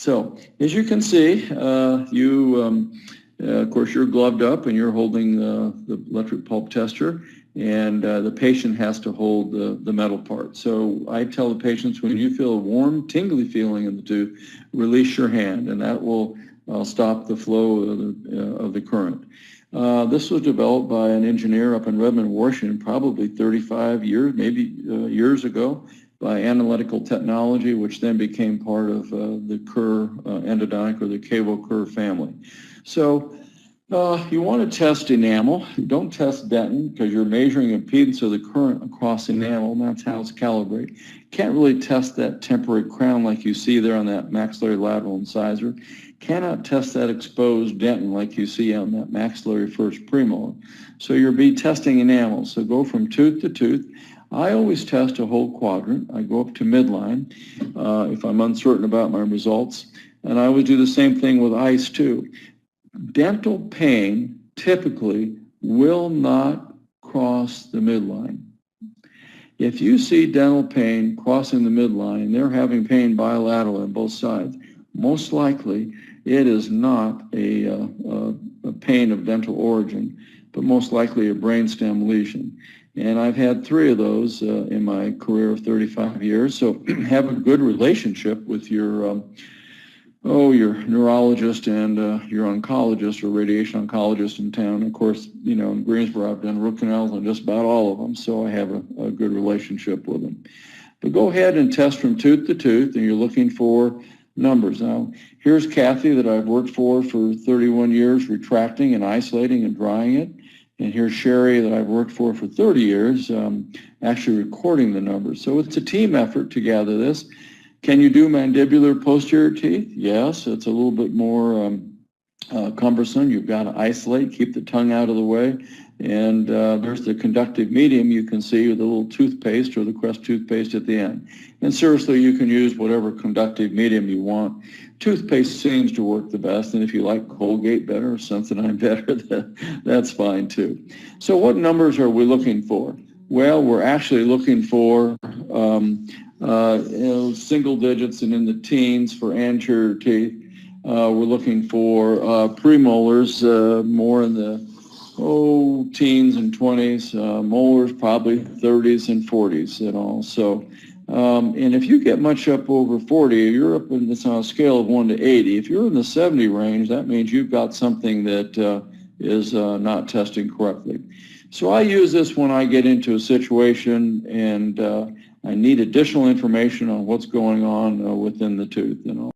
So as you can see, of course, you're gloved up and you're holding the electric pulp tester, and the patient has to hold the metal part. So I tell the patients, when you feel a warm, tingly feeling in the tooth, release your hand, and that will stop the flow of the current. This was developed by an engineer up in Redmond, Washington, probably 35 years, maybe years ago, by analytical technology, which then became part of the Kerr endodontic or the Cavo-Kerr family. So you want to test enamel. Don't test dentin because you're measuring impedance of the current across enamel, and that's how it's calibrated. Can't really test that temporary crown like you see there on that maxillary lateral incisor. Cannot test that exposed dentin like you see on that maxillary first premolar. So you'll be testing enamel. So go from tooth to tooth. I always test a whole quadrant. I go up to midline if I'm uncertain about my results. And I always do the same thing with ice too. Dental pain typically will not cross the midline. If you see dental pain crossing the midline, they're having pain bilateral on both sides, most likely it is not a pain of dental origin, but most likely a brainstem lesion. And I've had 3 of those in my career of 35 years. So have a good relationship with your neurologist and your oncologist or radiation oncologist in town. Of course, you know, in Greensboro, I've done root canals on just about all of them, so I have a good relationship with them. But go ahead and test from tooth to tooth, and you're looking for numbers. Now, here's Kathy that I've worked for 31 years, retracting and isolating and drying it. And here's Sherry that I've worked for 30 years, actually recording the numbers. So it's a team effort to gather this. Can you do mandibular posterior teeth? Yes, it's a little bit more cumbersome. You've got to isolate, keep the tongue out of the way. And there's the conductive medium you can see with the little toothpaste or the Crest toothpaste at the end. And seriously, you can use whatever conductive medium you want. Toothpaste seems to work the best, and if you like Colgate better or Sensodyne better, that's fine too. So what numbers are we looking for? Well, we're actually looking for single digits and in the teens for anterior teeth. We're looking for premolars more in the teens and 20s, molars probably 30s and 40s and all. So, and if you get much up over 40, you're up in this on a scale of 1 to 80. If you're in the 70 range, that means you've got something that is not testing correctly. So I use this when I get into a situation and I need additional information on what's going on within the tooth and all.